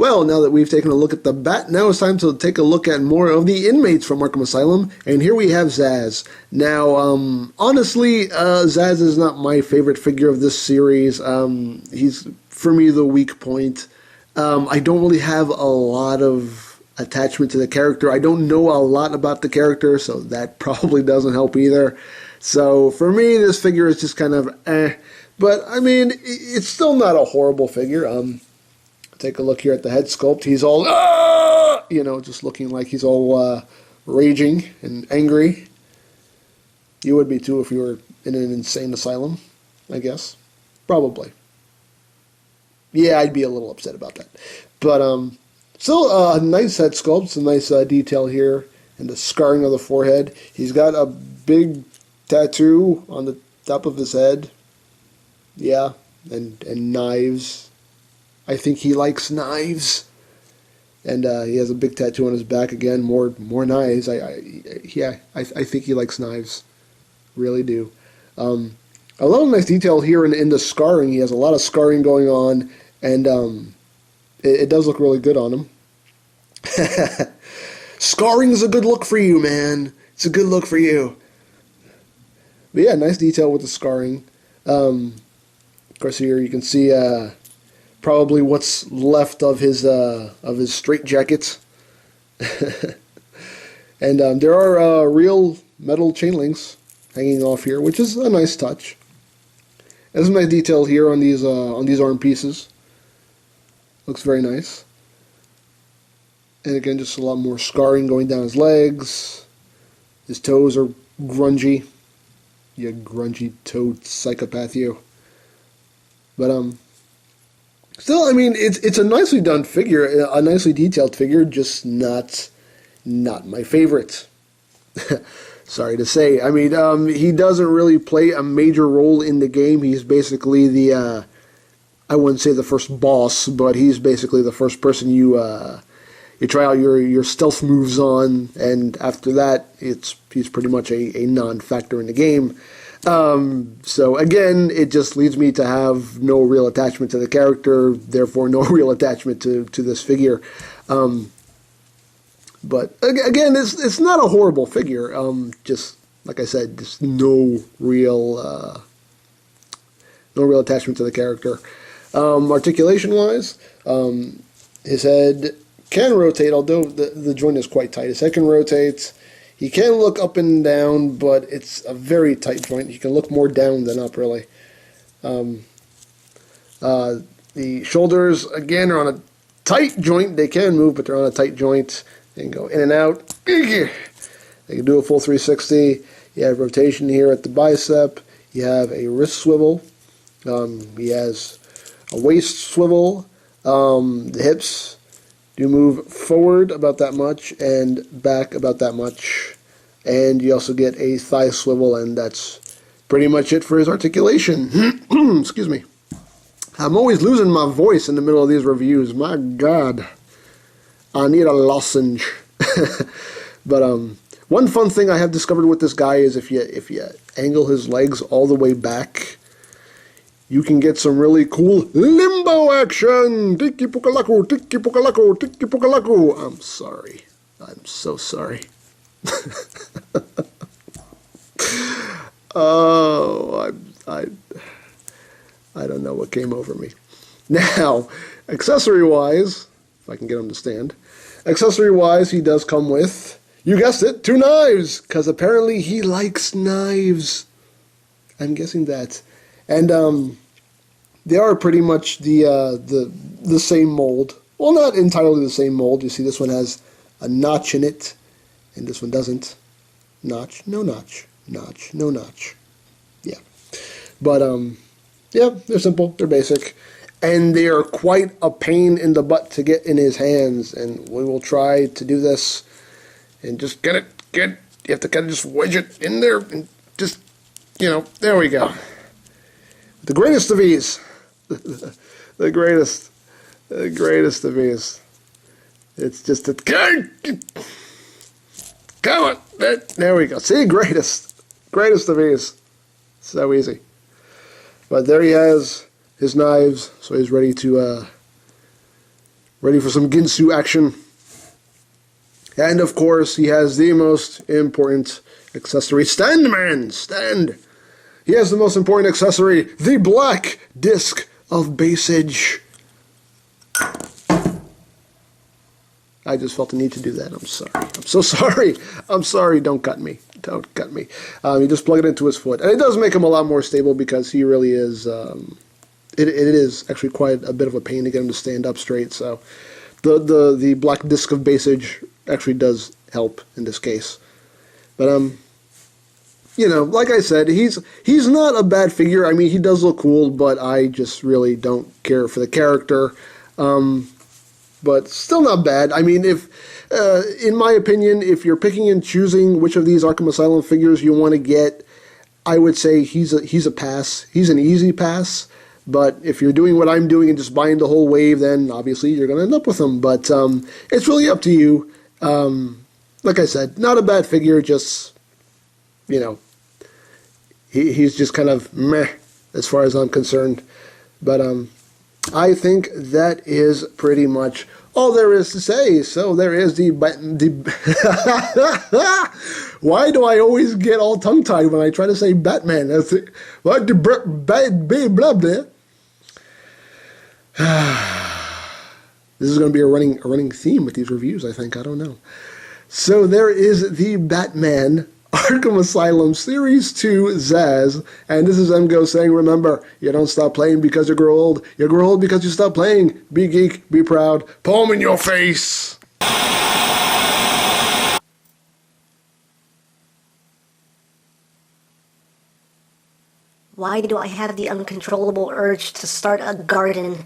Well, now that we've taken a look at the Bat, now it's time to take a look at more of the inmates from Arkham Asylum, and here we have ZSASZ. Now, honestly, ZSASZ is not my favorite figure of this series. He's, for me, the weak point. I don't really have a lot of attachment to the character. I don't know a lot about the character, so that probably doesn't help either. So, for me, this figure is just kind of eh. But, I mean, it's still not a horrible figure. Take a look here at the head sculpt. He's all, just looking like he's all raging and angry. You would be too if you were in an insane asylum, I guess. Probably. Yeah, I'd be a little upset about that. But still a nice head sculpt. It's a nice detail here. And the scarring of the forehead. He's got a big tattoo on the top of his head. Yeah, and knives. I think he likes knives, and he has a big tattoo on his back again. More knives. I think he likes knives, really do. A lot of nice detail here in the scarring. He has a lot of scarring going on, and it does look really good on him. Scarring's a good look for you, man. It's a good look for you. But yeah, nice detail with the scarring. Of course, here you can see. Probably what's left of his straitjacket. And there are real metal chain links hanging off here, which is a nice touch. There's some nice detail here on these arm pieces. Looks very nice. And again, just a lot more scarring going down his legs. His toes are grungy. You grungy toed psychopath, you. But still, I mean, it's a nicely done figure, a nicely detailed figure, just not my favorite. Sorry to say. I mean, he doesn't really play a major role in the game. He's basically the, I wouldn't say the first boss, but he's basically the first person you try out your stealth moves on, and after that, he's pretty much a non-factor in the game. So again, it just leads me to have no real attachment to the character, therefore no real attachment to this figure. But again, it's not a horrible figure. Just like I said, just no real attachment to the character. Articulation-wise, his head can rotate, although the joint is quite tight. His head can rotate. He can look up and down, but it's a very tight joint. You can look more down than up, really. The shoulders, again, are on a tight joint. They can move, but they're on a tight joint. They can go in and out. They can do a full 360. You have rotation here at the bicep. You have a wrist swivel. He has a waist swivel. The hips do move forward about that much and back about that much. And you also get a thigh swivel, and that's pretty much it for his articulation. Excuse me. I'm always losing my voice in the middle of these reviews. My God. I need a lozenge. But one fun thing I have discovered with this guy is if you angle his legs all the way back, you can get some really cool limbo action. Tiki pukalaku, tiki pukalaku, tiki pukalaku. I'm sorry. I'm so sorry. Oh, I don't know what came over me. Now, accessory-wise, if I can get him to stand, accessory-wise, he does come with, you guessed it, 2 knives, because apparently he likes knives. I'm guessing that. And they are pretty much the same mold. Well, not entirely the same mold. You see, this one has a notch in it, and this one doesn't. Notch, no notch. Notch, no notch. Yeah. But, yeah, they're simple. They're basic. And they are quite a pain in the butt to get in his hands. And we will try to do this and just get it. You have to kind of just wedge it in there and just, there we go. The greatest of ease. The greatest of ease. It's just a... Come on. There we go. See, greatest of ease. So easy. But there he has his knives, so he's ready to ready for some Ginsu action. And of course, he has the most important accessory. Stand, man! Stand! He has the most important accessory, the black disc of basage. I just felt the need to do that. I'm sorry. I'm so sorry. I'm sorry. Don't cut me. Don't cut me. You just plug it into his foot. And it does make him a lot more stable because he really is... it is actually quite a bit of a pain to get him to stand up straight. So the black disc of basage actually does help in this case. But, you know, like I said, he's not a bad figure. I mean, he does look cool, but I just really don't care for the character. But still not bad. I mean, if, in my opinion, if you're picking and choosing which of these Arkham Asylum figures you want to get, I would say he's a pass. He's an easy pass. But if you're doing what I'm doing and just buying the whole wave, then obviously you're going to end up with him. But it's really up to you. Like I said, not a bad figure. Just, you know, he's just kind of meh as far as I'm concerned. But I think that is pretty much all there is to say. So there is the why do I always get all tongue-tied when I try to say Batman? That's it. What the blah blah. This is going to be a running theme with these reviews, I think. I don't know. So there is the Batman Arkham Asylum Series 2 ZSASZ, and this is EmGo's saying, remember, you don't stop playing because you grow old. You grow old because you stop playing. Be geek, be proud. Palm in your face! Why do I have the uncontrollable urge to start a garden?